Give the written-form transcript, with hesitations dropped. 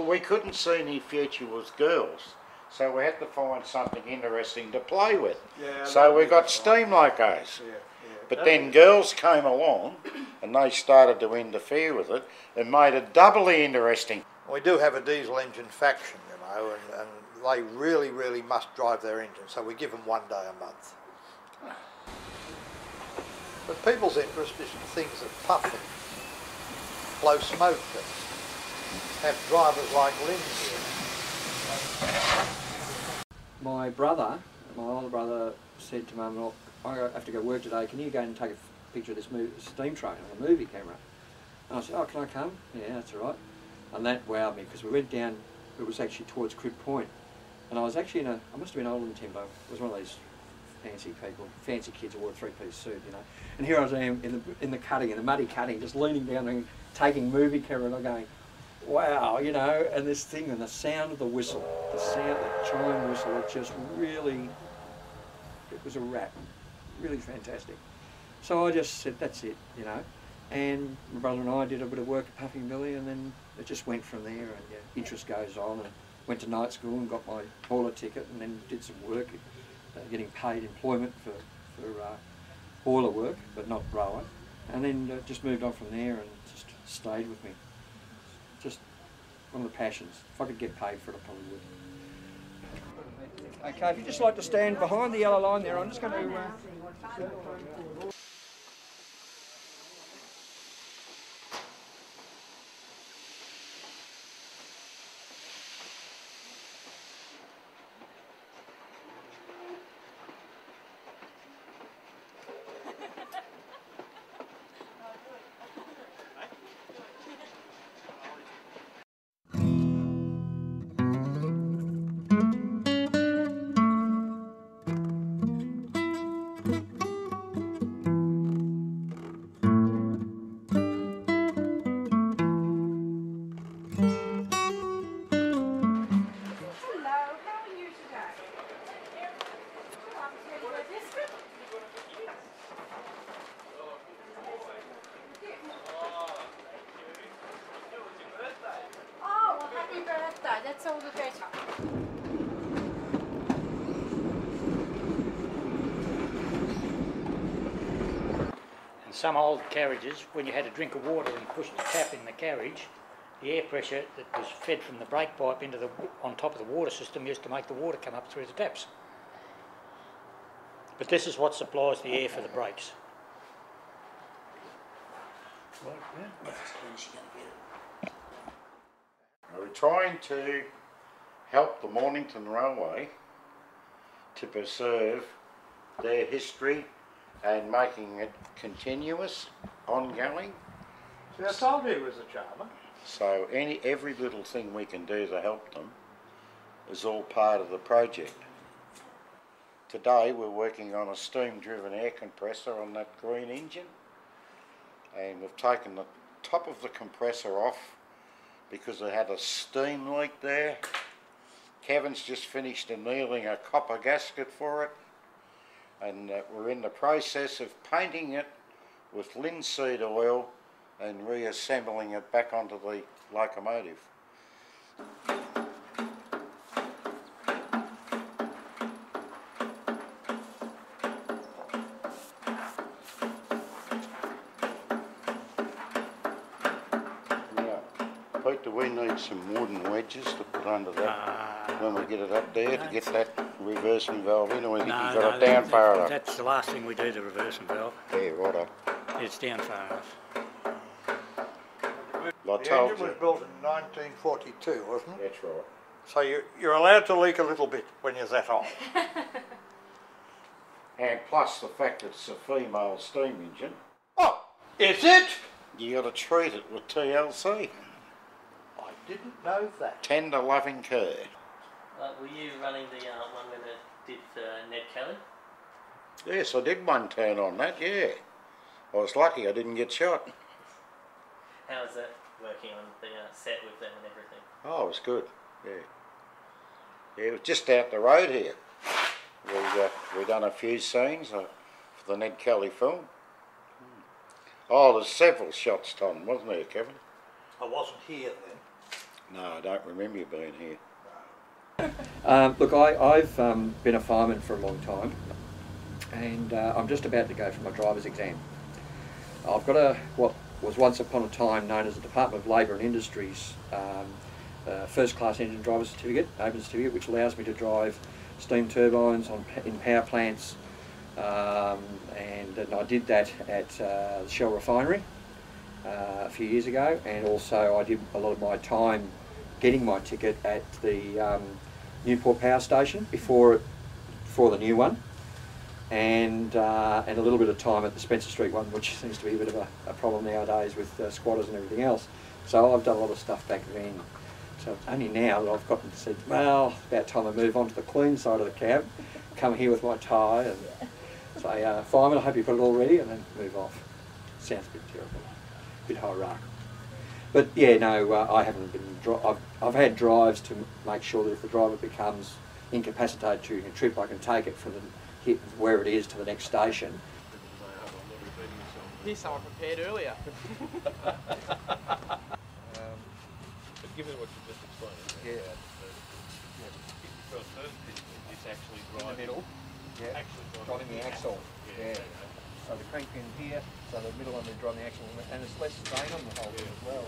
we couldn't see any future with girls, so we had to find something interesting to play with. Yeah, so we got steam locos. Yeah, yeah. But then girls came along and they started to interfere with it and made it doubly interesting. We do have a diesel engine faction, you know, and they really, really must drive their engine, so we give them 1 day a month. But people's interest is in things that puff and blow smoke and have drivers like Lynn here. My older brother said to Mum, "Look, I have to go work today, can you go and take a picture of this steam train on a movie camera?" And I said, "Oh, can I come?" "Yeah, that's all right." And that wowed me, because we went down, it was actually towards Crib Point, and I was actually I must have been older than Timbo, I was one of these fancy people, fancy kids who wore a three-piece suit, you know. And here I am in the cutting, in the muddy cutting, just leaning down and taking movie camera, and I'm going, wow, you know, and this thing, and the sound of the whistle, the chime whistle, it just really, it was a wrap, really fantastic. So I just said, that's it, you know. And my brother and I did a bit of work at Puffing Billy, and then it just went from there, and yeah, interest goes on, and went to night school and got my hauler ticket, and then did some work, getting paid employment for hauler work, but not rower, and then just moved on from there and just stayed with me. Just one of the passions. If I could get paid for it, I probably would. Okay, if you'd just like to stand behind the yellow line there, I'm just going to... That's all the better. And some old carriages, when you had a drink of water and pushed the tap in the carriage, the air pressure that was fed from the brake pipe on top of the water system used to make the water come up through the taps. But this is what supplies the air for the brakes. We're trying to help the Mornington Railway to preserve their history and making it continuous, ongoing. See, I told you he was a charmer. So every little thing we can do to help them is all part of the project. Today we're working on a steam-driven air compressor on that green engine, and we've taken the top of the compressor off because it had a steam leak there. Kevin's just finished annealing a copper gasket for it, and we're in the process of painting it with linseed oil and reassembling it back onto the locomotive. Peter, we need some wooden wedges to put under that when we get it up there to get that reversing valve in, or you got it down far enough? That's the last thing we do, the reversing valve. Yeah, right up. It's down far enough. Well, The engine was built in 1942, wasn't it? That's right. So you're allowed to leak a little bit when you're that old. And plus the fact that it's a female steam engine. Oh, is it? You got to treat it with TLC. I didn't know that. Tender loving care. Were you running the one where they did Ned Kelly? Yes, I did one turn on that, yeah. I was lucky I didn't get shot. How was that working on the set with them and everything? Oh, it was good, yeah. Yeah, it was just out the road here. We done a few scenes for the Ned Kelly film. Oh, there's several shots, Tom, wasn't there, Kevin? I wasn't here then. No, I don't remember you being here. Look, I've been a fireman for a long time, and I'm just about to go for my driver's exam. I've got what was once upon a time known as the Department of Labour and Industries first class engine driver certificate, open certificate, which allows me to drive steam turbines in power plants, and I did that at the Shell refinery a few years ago, and also I did a lot of my time getting my ticket at the Newport Power Station before the new one, and a little bit of time at the Spencer Street one, which seems to be a bit of a problem nowadays with squatters and everything else. So I've done a lot of stuff back then. So it's only now that I've gotten to say, well, about time I move on to the clean side of the cab, come here with my tie and say, fireman, I hope you've got it all ready, and then move off. Sounds a bit terrible, a bit hierarchical. But yeah, no, I haven't been. I've had drives to make sure that if the driver becomes incapacitated during a trip, I can take it from where it is to the next station. Here's someone prepared earlier. Given what you just explained, it's actually driving In the middle, yeah, actually driving the axle. Yeah. So the crank pin here, so the middle one we drive the axle, and it's less strain on the whole thing as well.